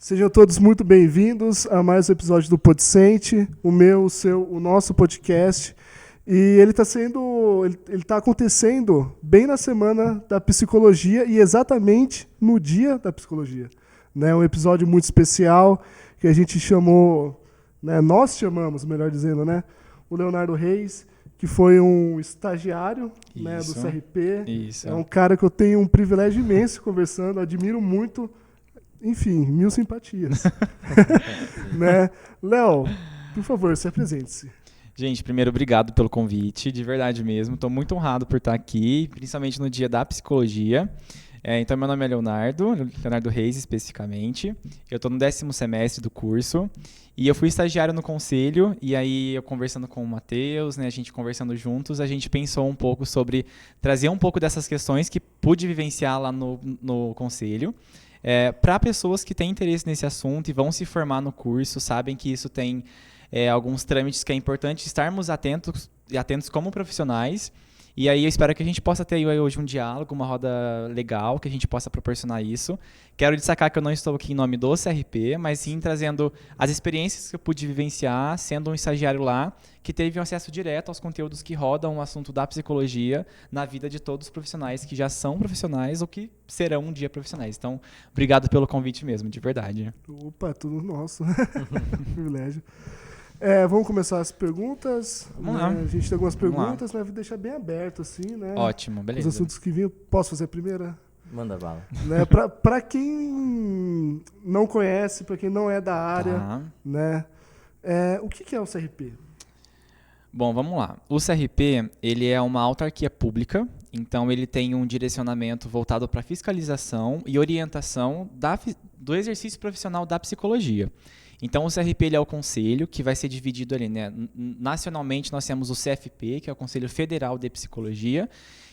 Sejam todos muito bem-vindos a mais um episódio do Podsente, o meu, o seu, o nosso podcast. E ele está acontecendo bem na semana da psicologia e exatamente no dia da psicologia. Né? Um episódio muito especial que a gente chamou, né? Nós chamamos, melhor dizendo, né? O Leonardo Reis, que foi um estagiário, né, do CRP. Isso. É um cara que eu tenho um privilégio imenso conversando, admiro muito. Enfim, 1000 simpatias. Né? Léo, por favor, se apresente-se. Gente, primeiro, obrigado pelo convite, de verdade mesmo. Estou muito honrado por estar aqui, principalmente no dia da psicologia. Então, meu nome é Leonardo Reis especificamente. Eu estou no 10º semestre do curso e eu fui estagiário no conselho. E aí, eu conversando com o Matheus, né, a gente conversando juntos, a gente pensou um pouco sobre trazer um pouco dessas questões que pude vivenciar lá no conselho. Para pessoas que têm interesse nesse assunto e vão se formar no curso, sabem que isso tem alguns trâmites que é importante estarmos atentos como profissionais. E aí eu espero que a gente possa ter hoje um diálogo, uma roda legal, que a gente possa proporcionar isso. Quero destacar que eu não estou aqui em nome do CRP, mas sim trazendo as experiências que eu pude vivenciar, sendo um estagiário lá, que teve um acesso direto aos conteúdos que rodam o assunto da psicologia na vida de todos os profissionais que já são profissionais ou que serão um dia profissionais. Então, obrigado pelo convite mesmo, de verdade. Opa, tudo nosso. Privilégio. Vamos começar as perguntas. Vamos lá. A gente tem algumas perguntas, mas vou deixar bem aberto, assim, né? Ótimo, beleza. Os assuntos que vinham. Posso fazer a primeira? Manda bala. Né? Para quem não conhece, para quem não é da área, né? O que é o CRP? Bom, vamos lá. O CRP, ele é uma autarquia pública, então ele tem um direcionamento voltado para fiscalização e orientação do exercício profissional da psicologia. Então, o CRP ele é o conselho que vai ser dividido ali, né? Nacionalmente, nós temos o CFP, que é o Conselho Federal de Psicologia,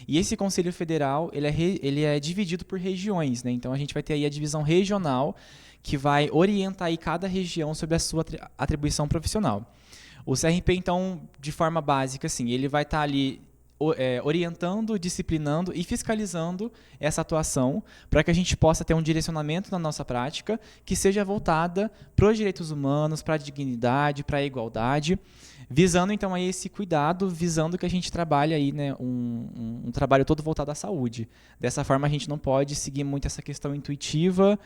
e esse Conselho Federal ele é dividido por regiões, né? Então, a gente vai ter aí a divisão regional, que vai orientar aí cada região sobre a sua atribuição profissional. O CRP, então, de forma básica, assim, ele vai estar ali orientando, disciplinando e fiscalizando essa atuação para que a gente possa ter um direcionamento na nossa prática que seja voltada para os direitos humanos, para a dignidade, para a igualdade, visando então aí esse cuidado, visando que a gente trabalhe aí, né, um trabalho todo voltado à saúde. Dessa forma a gente não pode seguir muito essa questão intuitiva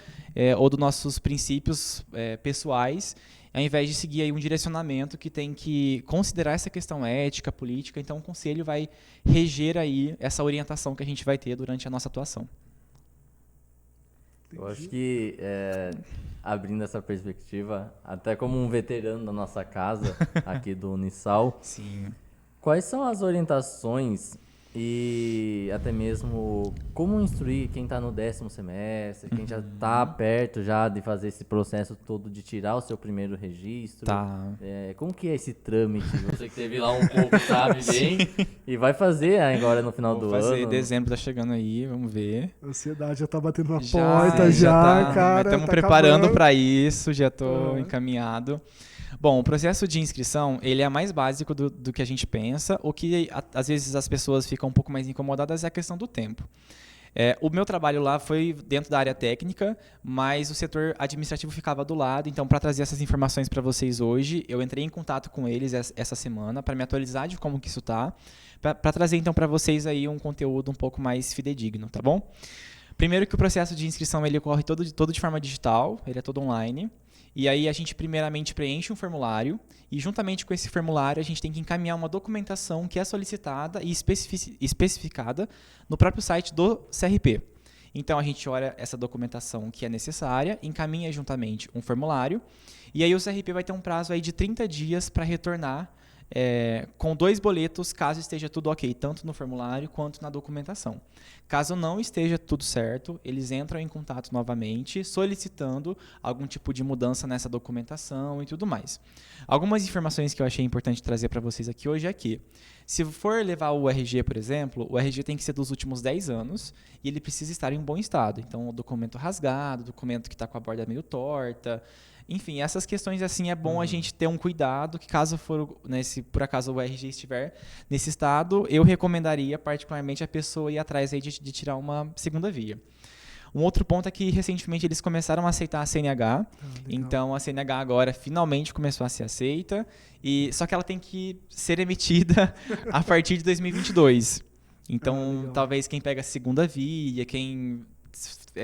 ou dos nossos princípios pessoais, ao invés de seguir aí um direcionamento que tem que considerar essa questão ética, política. Então o conselho vai reger aí essa orientação que a gente vai ter durante a nossa atuação. Eu acho que, abrindo essa perspectiva, até como um veterano da nossa casa, aqui do Unisal, Sim. Quais são as orientações e até mesmo como instruir quem está no 10º semestre, quem já está perto já de fazer esse processo todo de tirar o seu primeiro registro? Tá. Como que é esse trâmite? Você que teve lá um pouco, sabe bem, e vai fazer agora no final do ano. Vou fazer, dezembro tá chegando aí, vamos ver. A ansiedade já tá batendo na porta, tá, cara. Estamos tá preparando para isso, já estou encaminhado. Bom, o processo de inscrição, ele é mais básico do que a gente pensa. O que às vezes as pessoas ficam um pouco mais incomodadas é a questão do tempo. O meu trabalho lá foi dentro da área técnica, mas o setor administrativo ficava do lado. Então, para trazer essas informações para vocês hoje, eu entrei em contato com eles essa semana para me atualizar de como que isso está, para trazer então para vocês aí um conteúdo um pouco mais fidedigno, tá bom? Primeiro que o processo de inscrição ele ocorre todo de forma digital, ele é todo online. E aí a gente primeiramente preenche um formulário e juntamente com esse formulário a gente tem que encaminhar uma documentação que é solicitada e especificada no próprio site do CRP. Então a gente olha essa documentação que é necessária, encaminha juntamente um formulário e aí o CRP vai ter um prazo aí de 30 dias para retornar com 2 boletos, caso esteja tudo ok, tanto no formulário quanto na documentação. Caso não esteja tudo certo, eles entram em contato novamente, solicitando algum tipo de mudança nessa documentação e tudo mais. Algumas informações que eu achei importante trazer para vocês aqui hoje é que, se for levar o RG, por exemplo, o RG tem que ser dos últimos 10 anos e ele precisa estar em bom estado. Então, o documento rasgado, documento que está com a borda meio torta. Enfim, essas questões assim é bom a gente ter um cuidado, que caso for, né, se por acaso o RG estiver nesse estado, eu recomendaria particularmente a pessoa ir atrás aí de tirar uma segunda via. Um outro ponto é que recentemente eles começaram a aceitar a CNH, então a CNH agora finalmente começou a ser aceita, só que ela tem que ser emitida a partir de 2022. Então, talvez quem pega a segunda via,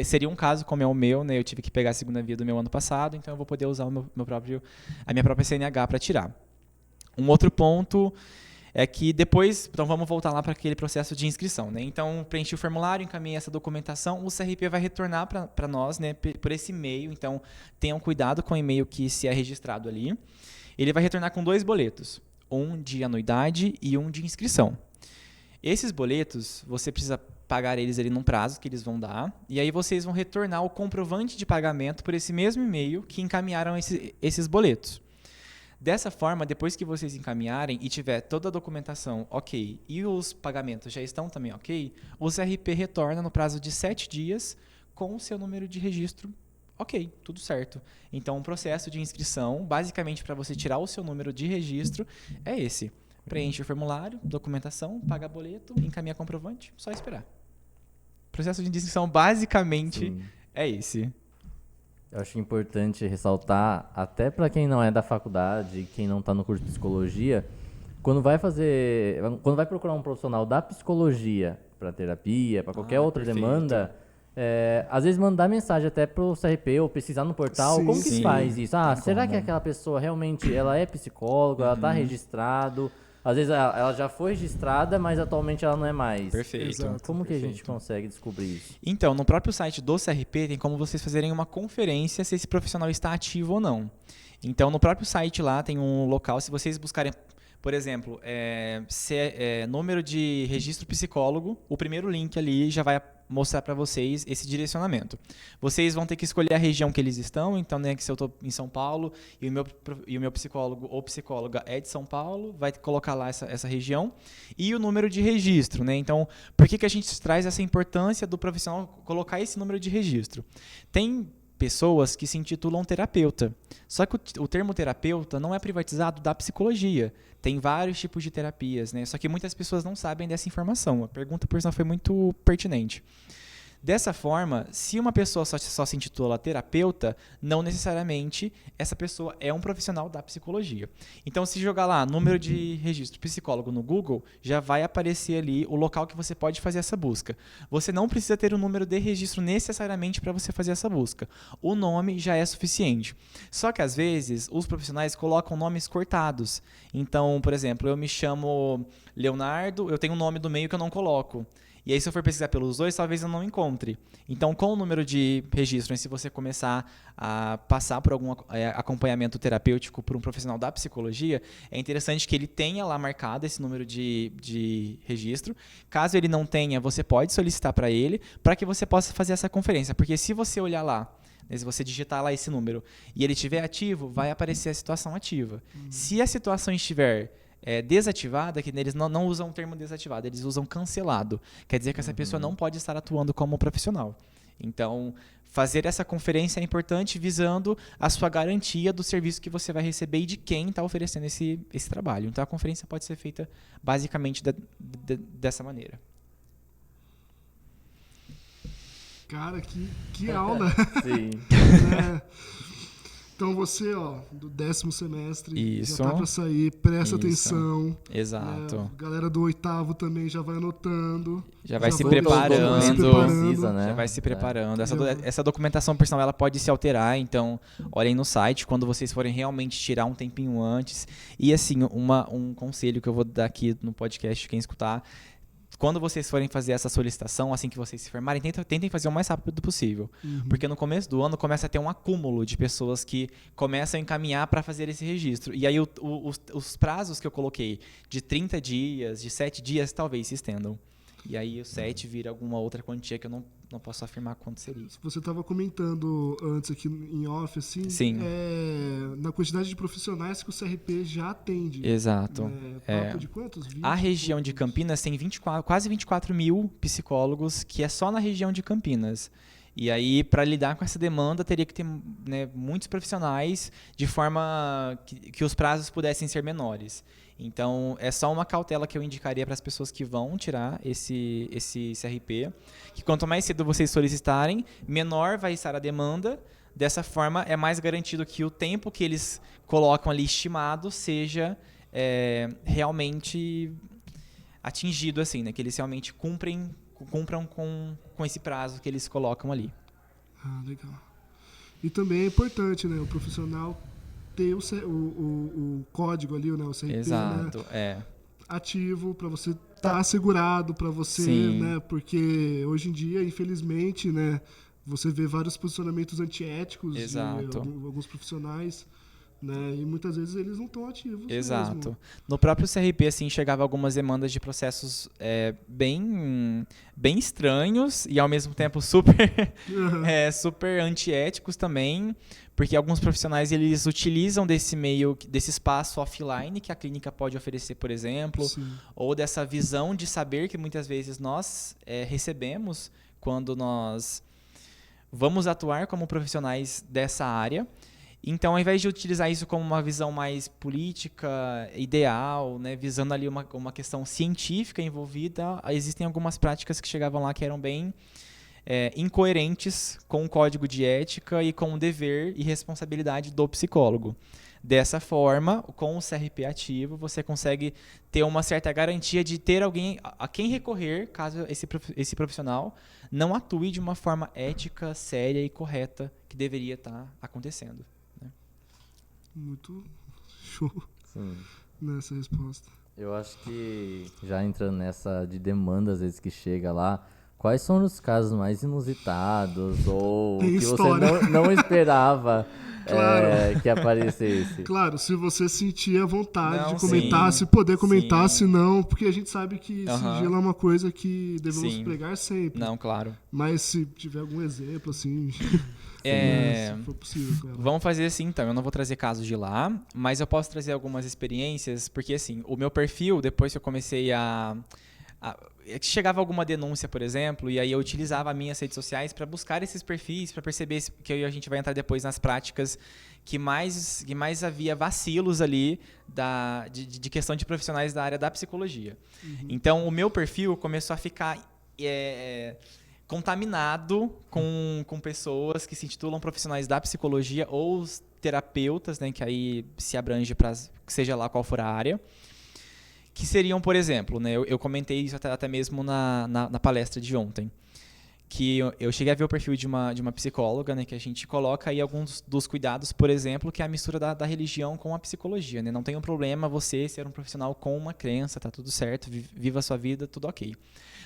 seria um caso como é o meu, né? Eu tive que pegar a segunda via do meu ano passado, então eu vou poder usar a minha própria CNH para tirar. Um outro ponto é que depois, então vamos voltar lá para aquele processo de inscrição, né? Então, preenchi o formulário, encaminhei essa documentação, o CRP vai retornar para nós, né, por esse e-mail, então tenham cuidado com o e-mail que se é registrado ali. Ele vai retornar com 2 boletos, um de anuidade e um de inscrição. Esses boletos, você precisa pagar eles ali num prazo que eles vão dar, e aí vocês vão retornar o comprovante de pagamento por esse mesmo e-mail que encaminharam esses boletos. Dessa forma, depois que vocês encaminharem e tiver toda a documentação ok e os pagamentos já estão também ok, o CRP retorna no prazo de 7 dias com o seu número de registro ok, tudo certo. Então, o processo de inscrição, basicamente para você tirar o seu número de registro, é esse. Preenche o formulário, documentação, paga boleto, encaminha comprovante, só esperar. O processo de inscrição, basicamente, é esse. Eu acho importante ressaltar, até para quem não é da faculdade, quem não está no curso de psicologia, quando vai procurar um profissional da psicologia para terapia, para qualquer outra demanda, às vezes mandar mensagem até pro CRP ou pesquisar no portal, como que se faz isso? Será que aquela pessoa realmente ela é psicóloga, ela está registrado? Às vezes ela já foi registrada, mas atualmente ela não é mais. Perfeito. Como que a gente consegue descobrir isso? Então, no próprio site do CRP tem como vocês fazerem uma conferência se esse profissional está ativo ou não. Então, no próprio site lá tem um local, se vocês buscarem, por exemplo, número de registro psicólogo, o primeiro link ali já vai mostrar para vocês esse direcionamento. Vocês vão ter que escolher a região que eles estão, então, né, que se eu estou em São Paulo e o meu psicólogo ou psicóloga é de São Paulo, vai colocar lá essa região e o número de registro, né? Então, por que a gente traz essa importância do profissional colocar esse número de registro? Tem pessoas que se intitulam terapeuta. Só que o termo terapeuta não é privatizado da psicologia. Tem vários tipos de terapias, né? Só que muitas pessoas não sabem dessa informação. A pergunta, por sinal, foi muito pertinente. Dessa forma, se uma pessoa só se intitula terapeuta, não necessariamente essa pessoa é um profissional da psicologia. Então, se jogar lá número de registro psicólogo no Google, já vai aparecer ali o local que você pode fazer essa busca. Você não precisa ter o número de registro necessariamente para você fazer essa busca. O nome já é suficiente. Só que, às vezes, os profissionais colocam nomes cortados. Então, por exemplo, eu me chamo Leonardo, eu tenho um nome do meio que eu não coloco. E aí, se eu for pesquisar pelos dois, talvez eu não encontre. Então, com o número de registro, se você começar a passar por algum acompanhamento terapêutico por um profissional da psicologia, é interessante que ele tenha lá marcado esse número de registro. Caso ele não tenha, você pode solicitar para ele, para que você possa fazer essa conferência. Porque se você olhar lá, se você digitar lá esse número e ele estiver ativo, vai aparecer a situação ativa. Se a situação estiver desativada, que eles não usam o termo desativado, eles usam cancelado. Quer dizer que essa pessoa não pode estar atuando como profissional. Então, fazer essa conferência é importante visando a sua garantia do serviço que você vai receber e de quem está oferecendo esse trabalho. Então, a conferência pode ser feita basicamente dessa maneira. Cara, que aula! Sim. Então você, do 10º semestre, Isso. já tá para sair, presta atenção. Exato. Galera do 8º também já vai anotando. Já vai se vão preparando. Precisa, né? Já vai se preparando. Essa documentação personal ela pode se alterar, então olhem no site quando vocês forem realmente tirar um tempinho antes. E assim, um conselho que eu vou dar aqui no podcast, quem escutar, quando vocês forem fazer essa solicitação, assim que vocês se formarem, tentem fazer o mais rápido possível. Porque no começo do ano começa a ter um acúmulo de pessoas que começam a encaminhar para fazer esse registro. E aí os prazos que eu coloquei de 30 dias, de 7 dias, talvez se estendam. E aí o 7 vira alguma outra quantia que eu não posso afirmar quanto seria. Você estava comentando antes aqui em off, assim, Sim. Na quantidade de profissionais que o CRP já atende. Exato. Papo de quantos? 20? A região de Campinas tem quase 24 mil psicólogos, que é só na região de Campinas. E aí, para lidar com essa demanda, teria que ter, né, muitos profissionais de forma que os prazos pudessem ser menores. Então, é só uma cautela que eu indicaria para as pessoas que vão tirar esse CRP, que quanto mais cedo vocês solicitarem, menor vai estar a demanda. Dessa forma, é mais garantido que o tempo que eles colocam ali estimado seja realmente atingido, assim, né? Que eles realmente cumpram com esse prazo que eles colocam ali. Ah, legal. E também é importante, né, o profissional ter o código ali, né, o CRP, Exato, né, ativo para você estar assegurado, para você, Sim. né, porque hoje em dia, infelizmente, né, você vê vários posicionamentos antiéticos Exato. de alguns profissionais, né, e muitas vezes eles não estão ativos. Exato. Mesmo. No próprio CRP, assim, chegava algumas demandas de processos bem estranhos e, ao mesmo tempo, super antiéticos também, porque alguns profissionais eles utilizam desse espaço offline que a clínica pode oferecer, por exemplo, Sim. ou dessa visão de saber que muitas vezes nós recebemos quando nós vamos atuar como profissionais dessa área. Então, ao invés de utilizar isso como uma visão mais política, ideal, né, visando ali uma questão científica envolvida, existem algumas práticas que chegavam lá que eram bem incoerentes com o código de ética e com o dever e responsabilidade do psicólogo. Dessa forma, com o CRP ativo, você consegue ter uma certa garantia de ter alguém a quem recorrer caso esse profissional não atue de uma forma ética, séria e correta que deveria estar acontecendo. Muito show. Sim. Nessa resposta. Eu acho que, já entrando nessa de demanda, às vezes que chega lá, quais são os casos mais inusitados ou Tem que história. você não esperava Claro. que aparecesse? Claro, se você sentir a vontade Não, de comentar, sim. se poder comentar, Sim. se não, porque a gente sabe que Aham. sigilo é uma coisa que devemos Sim. pregar sempre. Não, claro. Mas se tiver algum exemplo, assim, É, se for possível, claro. Vamos fazer assim, então. Eu não vou trazer casos de lá, mas eu posso trazer algumas experiências, porque assim, o meu perfil, depois que eu comecei chegava alguma denúncia, por exemplo, e aí eu utilizava as minhas redes sociais para buscar esses perfis, para perceber que a gente vai entrar depois nas práticas que mais havia vacilos ali de questão de profissionais da área da psicologia. Então, o meu perfil começou a ficar contaminado com pessoas que se intitulam profissionais da psicologia ou os terapeutas, né, que aí se abrange para seja lá qual for a área, que seriam, por exemplo, né, eu comentei isso até mesmo na palestra de ontem, que eu cheguei a ver o perfil de uma psicóloga, né, que a gente coloca aí alguns dos cuidados, por exemplo, que é a mistura da religião com a psicologia, né? Não tem um problema você ser um profissional com uma crença, tá tudo certo, viva a sua vida, tudo ok.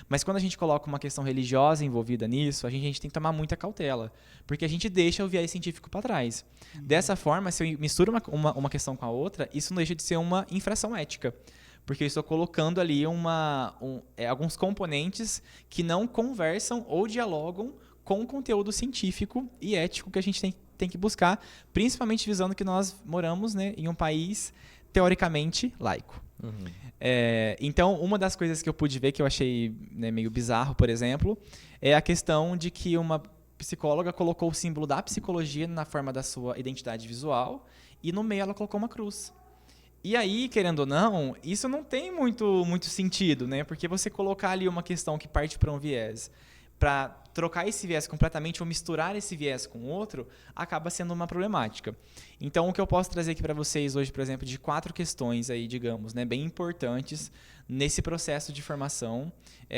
Mas quando a gente coloca uma questão religiosa envolvida nisso, a gente tem que tomar muita cautela, porque a gente deixa o viés científico para trás. Dessa forma, se eu misturo uma questão com a outra, isso não deixa de ser uma infração ética, porque eu estou colocando ali alguns componentes que não conversam ou dialogam com o conteúdo científico e ético que a gente tem que buscar, principalmente visando que nós moramos, né, em um país teoricamente laico. Uhum. Então, uma das coisas que eu pude ver que eu achei, né, meio bizarro, por exemplo, é a questão de que uma psicóloga colocou o símbolo da psicologia na forma da sua identidade visual e no meio ela colocou uma cruz. E aí, querendo ou não, isso não tem muito sentido, né? Porque você colocar ali uma questão que parte para um viés, para trocar esse viés completamente ou misturar esse viés com outro, acaba sendo uma problemática. Então, o que eu posso trazer aqui para vocês hoje, por exemplo, de 4 questões aí, digamos, né, bem importantes nesse processo de formação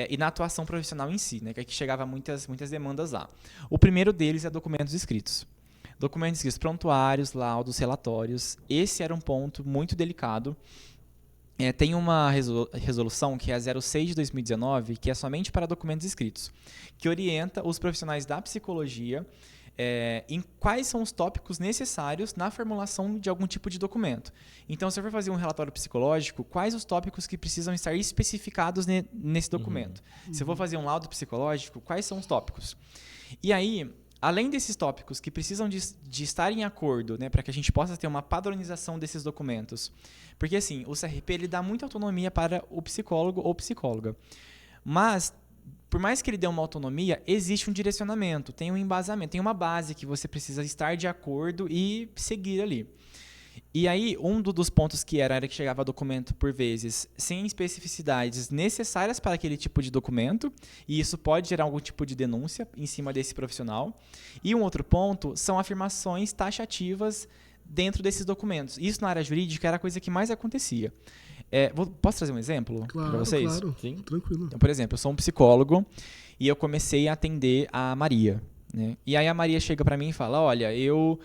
e na atuação profissional em si, né, que chegava muitas demandas lá. O primeiro deles é documentos escritos. Documentos escritos, prontuários, laudos, relatórios. Esse era um ponto muito delicado. Tem uma resolução, que é a 06 de 2019, que é somente para documentos escritos, que orienta os profissionais da psicologia em quais são os tópicos necessários na formulação de algum tipo de documento. Então, se eu for fazer um relatório psicológico, quais os tópicos que precisam estar especificados nesse documento? Se eu vou fazer um laudo psicológico, quais são os tópicos? E aí, além desses tópicos que precisam de estar em acordo, né, para que a gente possa ter uma padronização desses documentos, porque assim, o CRP ele dá muita autonomia para o psicólogo ou psicóloga, mas por mais que ele dê uma autonomia, existe um direcionamento, tem um embasamento, tem uma base que você precisa estar de acordo e seguir ali. E aí, dos pontos que era que chegava documento, por vezes, sem especificidades necessárias para aquele tipo de documento, e isso pode gerar algum tipo de denúncia em cima desse profissional. E um outro ponto são afirmações taxativas dentro desses documentos. Isso na área jurídica era a coisa que mais acontecia. Posso trazer um exemplo para vocês? Claro, sim. Tranquilo. Então, por exemplo, eu sou um psicólogo e eu comecei a atender a Maria, né? E aí a Maria chega para mim e fala, olha, eu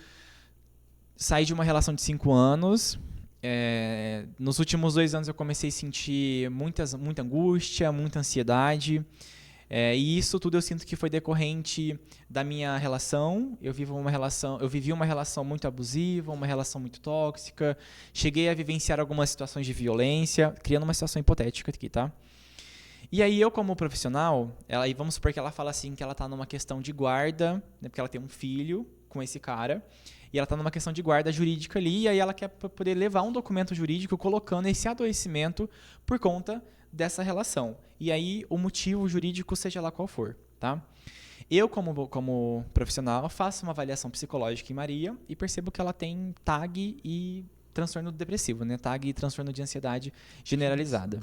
saí de uma relação de 5 anos, nos últimos 2 anos eu comecei a sentir muita angústia, muita ansiedade, e isso tudo eu sinto que foi decorrente da minha relação. Eu vivi uma relação muito abusiva, uma relação muito tóxica, cheguei a vivenciar algumas situações de violência, criando uma situação hipotética aqui, tá? E aí eu, como profissional, e vamos supor que ela fala assim, que ela está numa questão de guarda, né, porque ela tem um filho com esse cara, e ela está numa questão de guarda jurídica ali, e aí ela quer poder levar um documento jurídico colocando esse adoecimento por conta dessa relação. E aí o motivo jurídico, seja lá qual for, tá? Eu, como profissional, faço uma avaliação psicológica em Maria e percebo que ela tem TAG e transtorno depressivo, né? TAG e transtorno de ansiedade generalizada.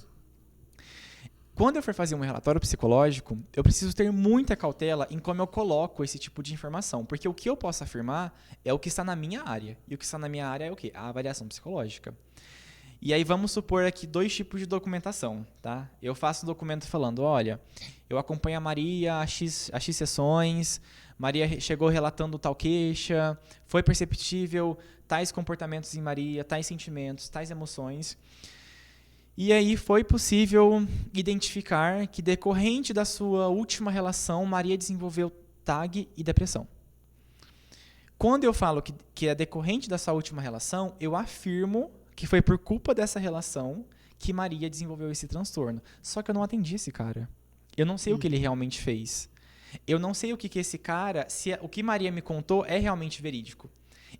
Quando eu for fazer um relatório psicológico, eu preciso ter muita cautela em como eu coloco esse tipo de informação, porque o que eu posso afirmar é o que está na minha área. E o que está na minha área é o quê? A avaliação psicológica. E aí vamos supor aqui 2 tipos de documentação, tá? Eu faço um documento falando, olha, eu acompanho a Maria a X sessões, Maria chegou relatando tal queixa, foi perceptível tais comportamentos em Maria, tais sentimentos, tais emoções. E aí foi possível identificar que, decorrente da sua última relação, Maria desenvolveu TAG e depressão. Quando eu falo que é decorrente da sua última relação, eu afirmo que foi por culpa dessa relação que Maria desenvolveu esse transtorno. Só que eu não atendi esse cara. Eu não sei o que ele realmente fez. Eu não sei o que esse cara, o que Maria me contou é realmente verídico.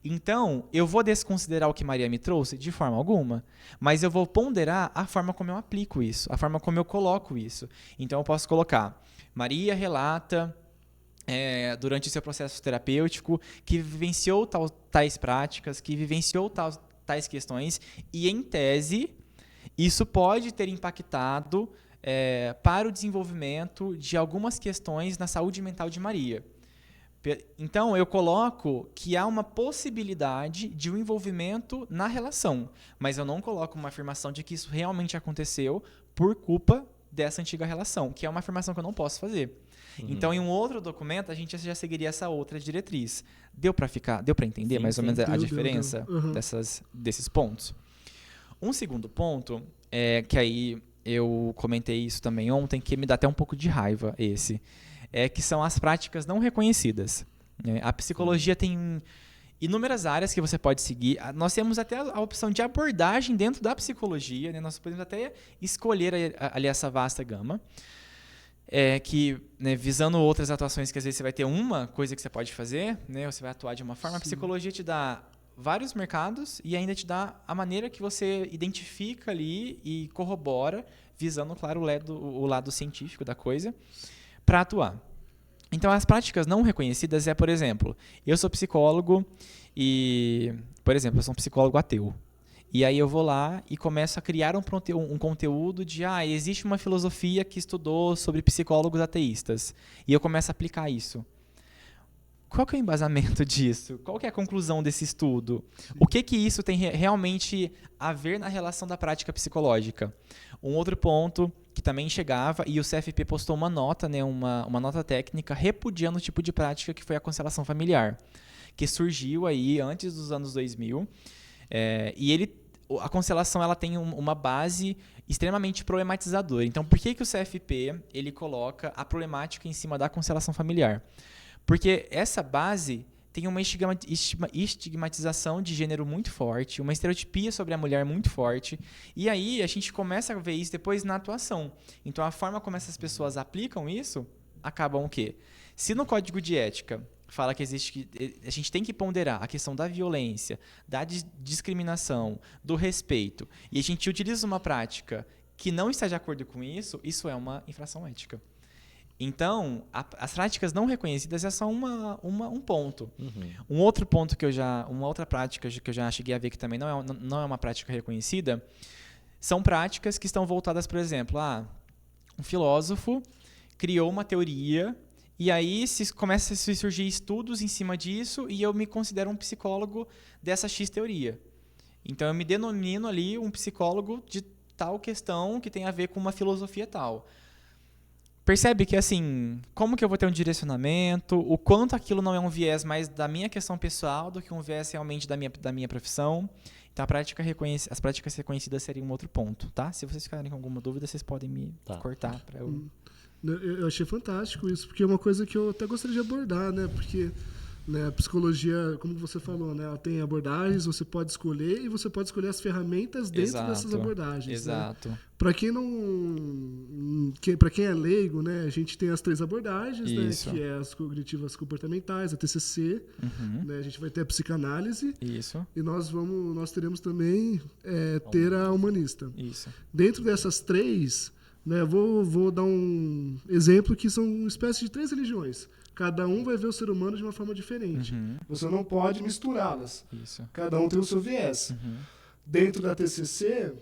Então, eu vou desconsiderar o que Maria me trouxe de forma alguma, mas eu vou ponderar a forma como eu aplico isso, a forma como eu coloco isso. Então, eu posso colocar, Maria relata, durante o seu processo terapêutico, que vivenciou tais práticas, que vivenciou tais questões, e, em tese, isso pode ter impactado para o desenvolvimento de algumas questões na saúde mental de Maria. Então, eu coloco que há uma possibilidade de um envolvimento na relação, mas eu não coloco uma afirmação de que isso realmente aconteceu por culpa dessa antiga relação, que é uma afirmação que eu não posso fazer. Uhum. Então, em um outro documento, a gente já seguiria essa outra diretriz. Deu para entender mais ou menos a diferença desses pontos? Um segundo ponto, que aí eu comentei isso também ontem, que me dá até um pouco de raiva que são as práticas não reconhecidas. A psicologia tem inúmeras áreas que você pode seguir. Nós temos até a opção de abordagem dentro da psicologia, né? Nós podemos até escolher ali essa vasta gama, que, né, visando outras atuações, que às vezes você vai ter uma coisa que você pode fazer, né? Você vai atuar de uma forma. Sim. A psicologia te dá vários mercados e ainda te dá a maneira que você identifica ali e corrobora, visando, claro, o lado científico da coisa, para atuar. Então, as práticas não reconhecidas por exemplo, eu sou psicólogo e, por exemplo, eu sou um psicólogo ateu. E aí eu vou lá e começo a criar um conteúdo de, existe uma filosofia que estudou sobre psicólogos ateístas. E eu começo a aplicar isso. Qual que é o embasamento disso? Qual que é a conclusão desse estudo? O que isso tem realmente a ver na relação da prática psicológica? Um outro ponto que também chegava, e o CFP postou uma nota, né, uma nota técnica repudiando o tipo de prática que foi a constelação familiar, que surgiu aí antes dos anos 2000, e a constelação ela tem uma base extremamente problematizadora. Então, por que o CFP ele coloca a problemática em cima da constelação familiar? Porque essa base tem uma estigmatização de gênero muito forte, uma estereotipia sobre a mulher muito forte, e aí a gente começa a ver isso depois na atuação. Então, a forma como essas pessoas aplicam isso, acabam o quê? Se no código de ética fala que a gente tem que ponderar a questão da violência, da discriminação, do respeito, e a gente utiliza uma prática que não está de acordo com isso, isso é uma infração ética. Então, as práticas não reconhecidas é só um ponto. Uhum. Um outro ponto uma outra prática que eu já cheguei a ver que também não é uma prática reconhecida, são práticas que estão voltadas, por exemplo, um filósofo criou uma teoria e aí começa a surgir estudos em cima disso e eu me considero um psicólogo dessa X teoria. Então, eu me denomino ali um psicólogo de tal questão que tem a ver com uma filosofia tal. Percebe que, assim, como que eu vou ter um direcionamento, o quanto aquilo não é um viés mais da minha questão pessoal do que um viés realmente da minha profissão. Então, as práticas reconhecidas seriam um outro ponto, tá? Se vocês ficarem com alguma dúvida, vocês podem me cortar para eu... Eu achei fantástico isso, porque é uma coisa que eu até gostaria de abordar, né? Porque a psicologia, como você falou, né? Ela tem abordagens, você pode escolher e você pode escolher as ferramentas dentro dessas abordagens. Exato. Né? Para quem é leigo, né? A gente tem as 3 abordagens, né? Que é as cognitivas comportamentais, a TCC. Né? A gente vai ter a psicanálise. Isso. E nós teremos também ter a humanista. Isso. Dentro dessas 3, né? Vou dar um exemplo que são uma espécie de 3 religiões. Cada um vai ver o ser humano de uma forma diferente. Você não pode misturá-las. Isso. Cada um tem o seu viés. Dentro da TCC,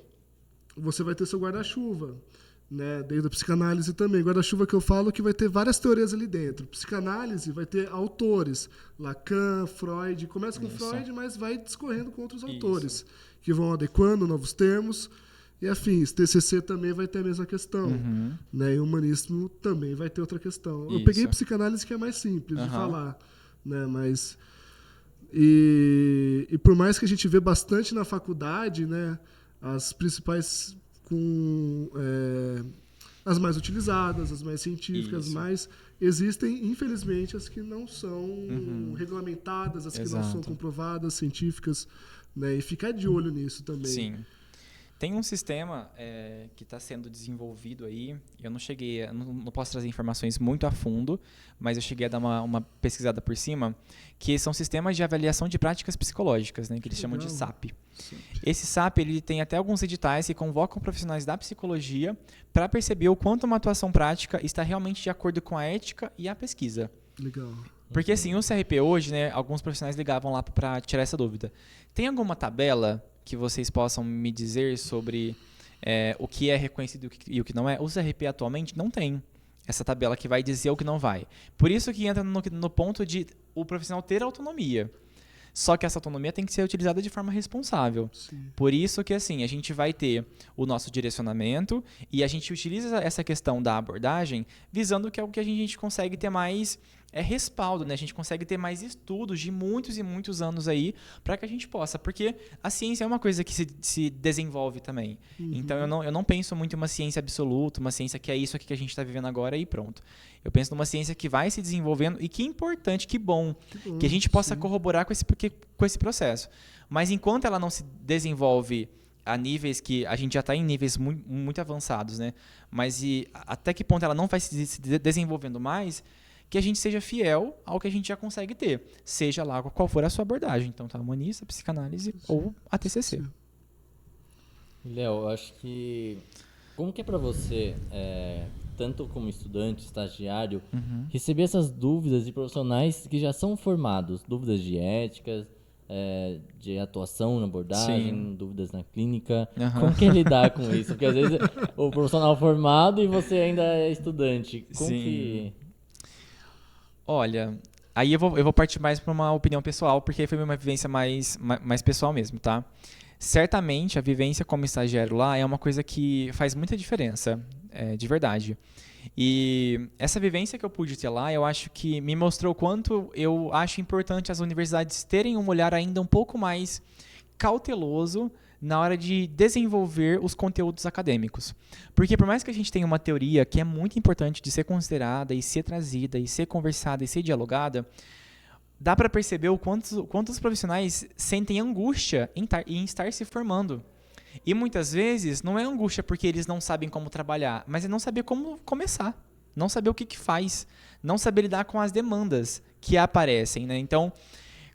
você vai ter seu guarda-chuva. Né? Dentro da psicanálise também. Guarda-chuva que eu falo que vai ter várias teorias ali dentro. Psicanálise vai ter autores. Lacan, Freud. Começa com Freud, mas vai discorrendo com outros autores. Que vão adequando novos termos. E afins, TCC também vai ter a mesma questão. Né? E o humanismo também vai ter outra questão. Eu peguei psicanálise que é mais simples de falar. Né? Mas, e por mais que a gente vê bastante na faculdade, né? As principais as mais utilizadas, as mais científicas, mas existem, infelizmente, as que não são regulamentadas, as que não são comprovadas, científicas. Né? E ficar de olho nisso também. Sim. Tem um sistema que está sendo desenvolvido aí, eu não posso trazer informações muito a fundo, mas eu cheguei a dar uma pesquisada por cima, que são sistemas de avaliação de práticas psicológicas, né, que eles chamam de SAP. Esse SAP ele tem até alguns editais que convocam profissionais da psicologia para perceber o quanto uma atuação prática está realmente de acordo com a ética e a pesquisa. Legal. Porque assim, o CRP hoje, né, alguns profissionais ligavam lá para tirar essa dúvida. Tem alguma tabela que vocês possam me dizer sobre o que é reconhecido e o que não é? O CRP atualmente não tem essa tabela que vai dizer o que não vai. Por isso que entra no ponto de o profissional ter autonomia. Só que essa autonomia tem que ser utilizada de forma responsável. Sim. Por isso que assim, a gente vai ter o nosso direcionamento e a gente utiliza essa questão da abordagem visando que é o que a gente consegue ter mais respaldo, né? A gente consegue ter mais estudos de muitos e muitos anos aí para que a gente possa, porque a ciência é uma coisa que se desenvolve também. Então eu não penso muito em uma ciência absoluta, uma ciência que é isso aqui que a gente está vivendo agora e pronto. Eu penso numa ciência que vai se desenvolvendo e que é importante, que bom que a gente possa corroborar com esse processo. Mas enquanto ela não se desenvolve a níveis que a gente já está em níveis muito, muito avançados, né? Mas até que ponto ela não vai se desenvolvendo mais, que a gente seja fiel ao que a gente já consegue ter, seja lá qual for a sua abordagem. Então, tá, humanista, psicanálise ou a TCC. Léo, eu acho que... Como que é para você, tanto como estudante, estagiário, receber essas dúvidas de profissionais que já são formados? Dúvidas de ética, de atuação na abordagem, dúvidas na clínica. Como que é lidar com isso? Porque às vezes o profissional formado e você ainda é estudante. Como que... Olha, aí eu vou partir mais para uma opinião pessoal, porque foi uma vivência mais pessoal mesmo, tá? Certamente a vivência como estagiário lá é uma coisa que faz muita diferença, de verdade. E essa vivência que eu pude ter lá, eu acho que me mostrou o quanto eu acho importante as universidades terem um olhar ainda um pouco mais cauteloso na hora de desenvolver os conteúdos acadêmicos. Porque por mais que a gente tenha uma teoria que é muito importante de ser considerada e ser trazida e ser conversada e ser dialogada, dá para perceber o quanto os profissionais sentem angústia em estar se formando. E muitas vezes não é angústia porque eles não sabem como trabalhar, mas é não saber como começar, não saber o que faz, não saber lidar com as demandas que aparecem, né? Então,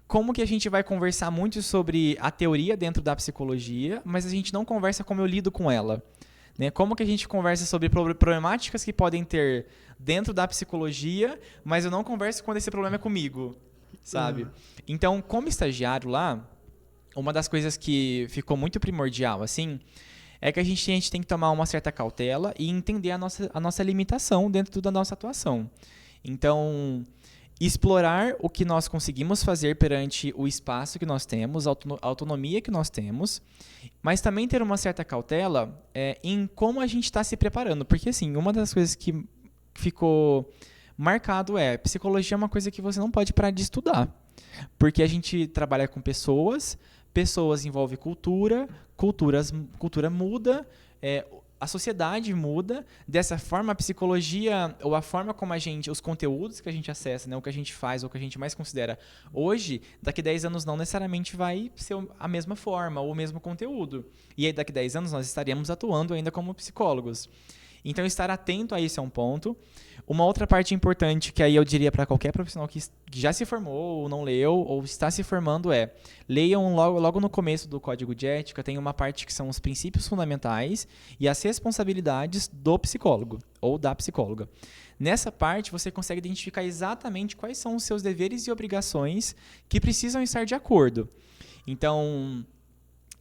como que a gente vai conversar muito sobre a teoria dentro da psicologia, mas a gente não conversa como eu lido com ela? né? Como que a gente conversa sobre problemáticas que podem ter dentro da psicologia, mas eu não converso quando esse problema é comigo, sabe? Então, como estagiário lá, uma das coisas que ficou muito primordial, assim, é que a gente tem que tomar uma certa cautela e entender a nossa limitação dentro da nossa atuação. Então, explorar o que nós conseguimos fazer perante o espaço que nós temos, a autonomia que nós temos, mas também ter uma certa cautela em como a gente está se preparando. Porque, assim, uma das coisas que ficou marcado psicologia é uma coisa que você não pode parar de estudar. Porque a gente trabalha com pessoas envolve cultura, cultura muda, a sociedade muda. Dessa forma, a psicologia, ou a forma como os conteúdos que a gente acessa, né, o que a gente faz, ou o que a gente mais considera hoje, daqui a 10 anos não necessariamente vai ser a mesma forma, ou o mesmo conteúdo. E aí, daqui a 10 anos, nós estaremos atuando ainda como psicólogos. Então, estar atento a isso é um ponto. Uma outra parte importante, que aí eu diria para qualquer profissional que já se formou, ou não leu, ou está se formando, leiam logo no começo do Código de Ética, tem uma parte que são os princípios fundamentais e as responsabilidades do psicólogo, ou da psicóloga. Nessa parte, você consegue identificar exatamente quais são os seus deveres e obrigações que precisam estar de acordo. Então,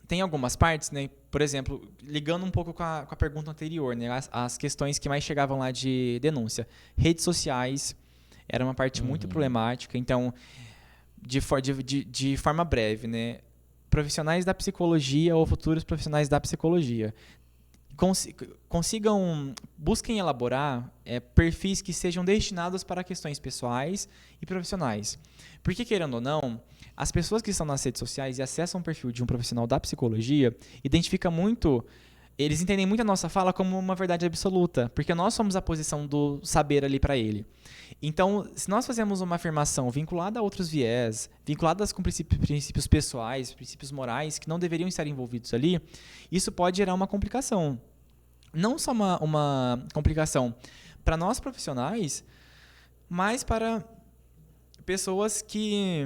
tem algumas partes, né? Por exemplo, ligando um pouco com a pergunta anterior, né? As questões que mais chegavam lá de denúncia. Redes sociais era uma parte muito problemática. Então, de forma breve, né? Profissionais da psicologia ou futuros profissionais da psicologia busquem elaborar perfis que sejam destinados para questões pessoais e profissionais. Porque, querendo ou não, as pessoas que estão nas redes sociais e acessam o perfil de um profissional da psicologia eles entendem muito a nossa fala como uma verdade absoluta, porque nós somos a posição do saber ali para ele. Então, se nós fazemos uma afirmação vinculada a outros viés, vinculadas com princípios pessoais, princípios morais, que não deveriam estar envolvidos ali, isso pode gerar uma complicação. Não só uma complicação para nós profissionais, mas para pessoas que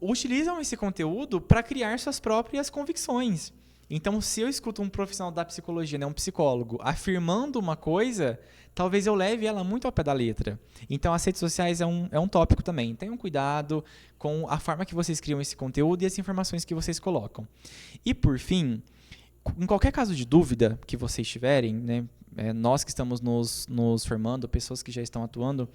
utilizam esse conteúdo para criar suas próprias convicções. Então, se eu escuto um profissional da psicologia, né, um psicólogo, afirmando uma coisa, talvez eu leve ela muito ao pé da letra. Então, as redes sociais é um tópico também. Tenham cuidado com a forma que vocês criam esse conteúdo e as informações que vocês colocam. E, por fim, em qualquer caso de dúvida que vocês tiverem, né, nós que estamos nos formando, pessoas que já estão atuando,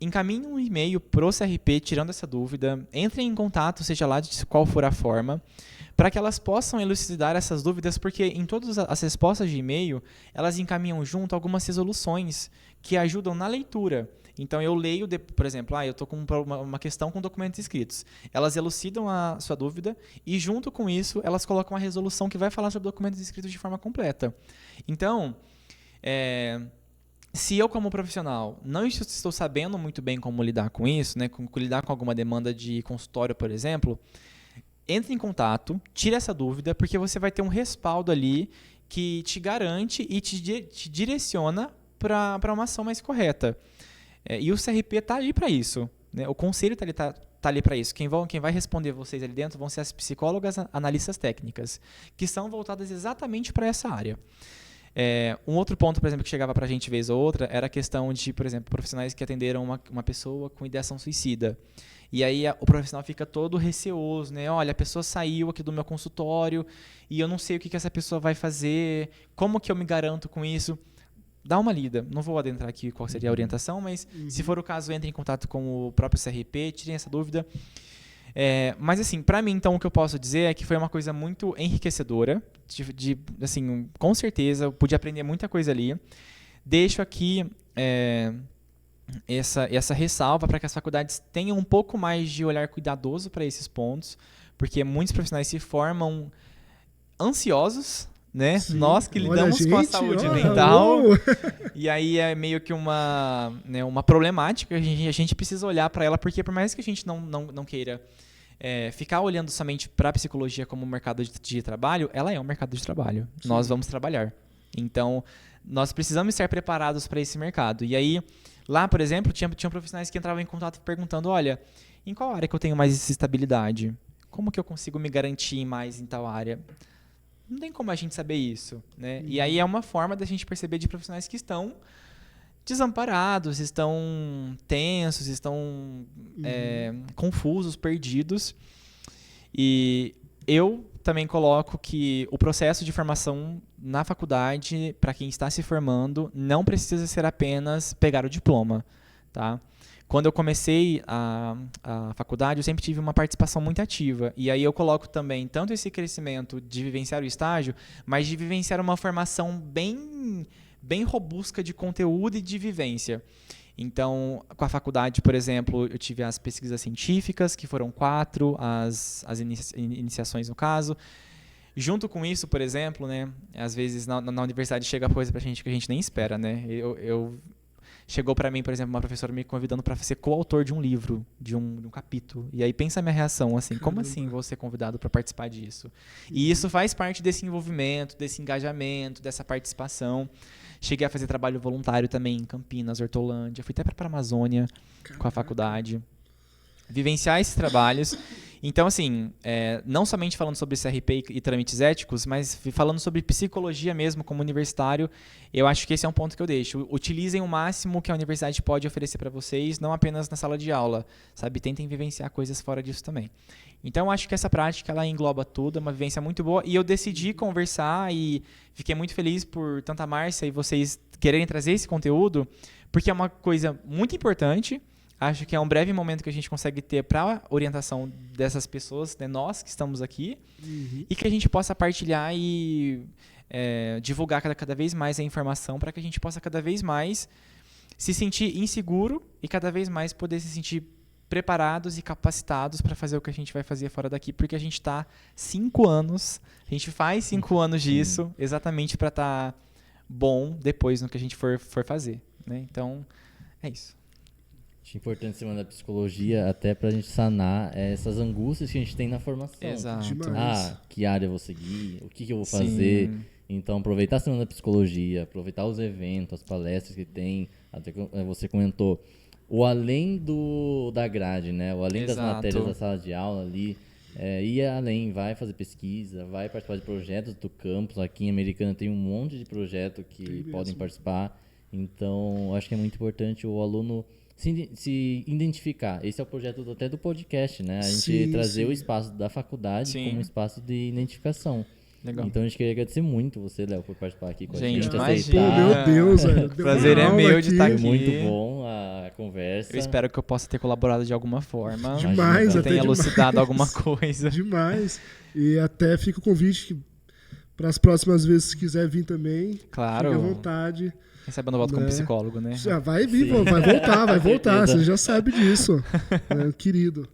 encaminhem um e-mail para o CRP tirando essa dúvida, entrem em contato, seja lá de qual for a forma, para que elas possam elucidar essas dúvidas, porque em todas as respostas de e-mail, elas encaminham junto algumas resoluções que ajudam na leitura. Então, eu leio, por exemplo, eu estou com uma questão com documentos escritos. Elas elucidam a sua dúvida e, junto com isso, elas colocam uma resolução que vai falar sobre documentos escritos de forma completa. Então, se eu, como profissional, não estou sabendo muito bem como lidar com isso, né, como lidar com alguma demanda de consultório, por exemplo, entre em contato, tire essa dúvida, porque você vai ter um respaldo ali que te garante e te direciona para uma ação mais correta. E o CRP está ali para isso, né? O conselho está ali para isso. Quem vai responder vocês ali dentro vão ser as psicólogas, analistas técnicas, que são voltadas exatamente para essa área. Um outro ponto, por exemplo, que chegava para a gente vez ou outra, era a questão de, por exemplo, profissionais que atenderam uma pessoa com ideação suicida. E aí o profissional fica todo receoso, né? Olha, a pessoa saiu aqui do meu consultório e eu não sei o que essa pessoa vai fazer, como que eu me garanto com isso? Dá uma lida. Não vou adentrar aqui qual seria a orientação, mas se for o caso, entre em contato com o próprio CRP, tirem essa dúvida. Mas assim, para mim, então, o que eu posso dizer é que foi uma coisa muito enriquecedora, assim, com certeza, eu pude aprender muita coisa ali. Deixo aqui essa ressalva para que as faculdades tenham um pouco mais de olhar cuidadoso para esses pontos, porque muitos profissionais se formam ansiosos, né? Sim. Nós que lidamos com a saúde mental, e aí é meio que uma problemática, a gente precisa olhar para ela, porque por mais que a gente não queira ficar olhando somente para a psicologia como um mercado de trabalho, ela é um mercado de trabalho. Sim. Nós vamos trabalhar. Então, nós precisamos estar preparados para esse mercado. E aí, lá, por exemplo, tinha profissionais que entravam em contato perguntando, olha, em qual área que eu tenho mais estabilidade? Como que eu consigo me garantir mais em tal área? não tem como a gente saber isso, né? E aí é uma forma da gente perceber de profissionais que estão desamparados, estão tensos, estão confusos, perdidos. E eu também coloco que o processo de formação na faculdade, para quem está se formando, não precisa ser apenas pegar o diploma, tá? Quando eu comecei a faculdade, eu sempre tive uma participação muito ativa. E aí eu coloco também tanto esse crescimento de vivenciar o estágio, mas de vivenciar uma formação bem robusta de conteúdo e de vivência. Então, com a faculdade, por exemplo, eu tive as pesquisas científicas, que foram 4, as iniciações no caso. Junto com isso, por exemplo, né, às vezes na universidade chega coisa pra gente que a gente nem espera, né? Chegou para mim, por exemplo, uma professora me convidando para ser coautor de um livro, de um capítulo. E aí pensa a minha reação, assim, como assim vou ser convidado para participar disso? E isso faz parte desse envolvimento, desse engajamento, dessa participação. Cheguei a fazer trabalho voluntário também em Campinas, Hortolândia. Fui até para a Amazônia com a faculdade. Vivenciar esses trabalhos. Então, assim, não somente falando sobre CRP e trâmites éticos, mas falando sobre psicologia mesmo como universitário, eu acho que esse é um ponto que eu deixo. Utilizem o máximo que a universidade pode oferecer para vocês, não apenas na sala de aula, sabe? Tentem vivenciar coisas fora disso também. Então, eu acho que essa prática, ela engloba tudo, é uma vivência muito boa, e eu decidi conversar e fiquei muito feliz por tanto a Márcia e vocês quererem trazer esse conteúdo, porque é uma coisa muito importante. Acho que é um breve momento que a gente consegue ter para a orientação dessas pessoas, né, nós que estamos aqui, e que a gente possa partilhar e divulgar cada vez mais a informação para que a gente possa cada vez mais se sentir inseguro e cada vez mais poder se sentir preparados e capacitados para fazer o que a gente vai fazer fora daqui, porque a gente está 5 anos, a gente faz 5 anos disso exatamente para estar bom depois no que a gente for fazer, né? Então, é isso. Acho importante em cima da psicologia, até pra gente sanar essas angústias que a gente tem na formação. Exato. Que área eu vou seguir, o que eu vou fazer. Então, aproveitar a semana da psicologia, aproveitar os eventos, as palestras que tem, até que você comentou, o além da grade, né? O além das matérias da sala de aula ali, ir além, vai fazer pesquisa, vai participar de projetos do campus. Aqui em Americana tem um monte de projetos que podem participar. Então, acho que é muito importante o aluno se identificar. Esse é o projeto até do podcast, né? A gente trazer o espaço da faculdade como um espaço de identificação. Legal. Então a gente queria agradecer muito você, Léo, por participar aqui com a gente. Imagina. Meu Deus, velho. Prazer é meu de estar aqui. Foi muito bom a conversa. Eu espero que eu possa ter colaborado de alguma forma. Demais, que até tenha demais. elucidado alguma coisa. Demais. E até fica o convite para as próximas vezes, se quiser vir também. Claro. Fique à vontade. Quem sabe eu não volto como psicólogo, né? Já vai vir, vai voltar. Você já sabe disso, né, querido.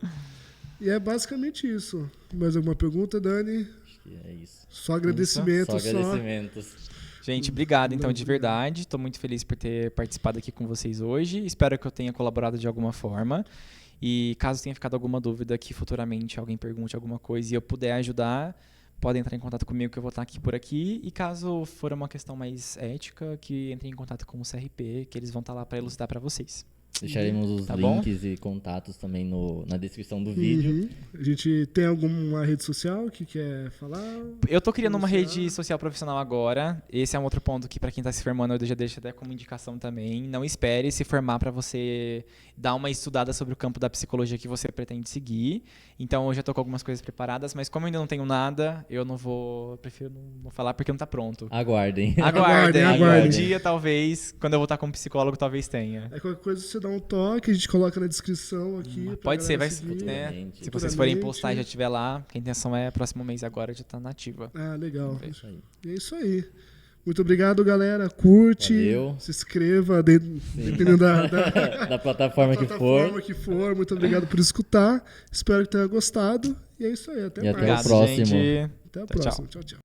E é basicamente isso. Mais alguma pergunta, Dani? Acho que é isso. Só agradecimentos. Só agradecimentos. Gente, obrigado então de verdade. Estou muito feliz por ter participado aqui com vocês hoje. Espero que eu tenha colaborado de alguma forma. E caso tenha ficado alguma dúvida que futuramente alguém pergunte alguma coisa e eu puder ajudar, podem entrar em contato comigo que eu vou estar aqui por aqui. E caso for uma questão mais ética, que entrem em contato com o CRP, que eles vão estar lá para elucidar para vocês. Deixaremos os links e contatos também na descrição do vídeo. A gente tem alguma rede social que quer falar? Eu tô criando uma rede social profissional agora. Esse é um outro ponto que, para quem tá se formando, eu já deixo até como indicação também. Não espere se formar para você dar uma estudada sobre o campo da psicologia que você pretende seguir. Então, eu já tô com algumas coisas preparadas, mas como eu ainda não tenho nada, prefiro não falar porque não tá pronto. Aguardem. Um dia, talvez, quando eu voltar como psicólogo, talvez tenha. Qualquer coisa você dá um toque, a gente coloca na descrição aqui. Pode ser, vai seguir, né? Se vocês forem postar e já estiver lá, que a intenção é próximo mês agora já tá nativa. Ah, legal. E é isso aí. Muito obrigado, galera. Curte, Valeu. se inscreva, dependendo da plataforma que for. Muito obrigado por escutar. Espero que tenha gostado. E é isso aí. Até mais. Até o próximo. Gente. Até a próxima. Tchau, tchau.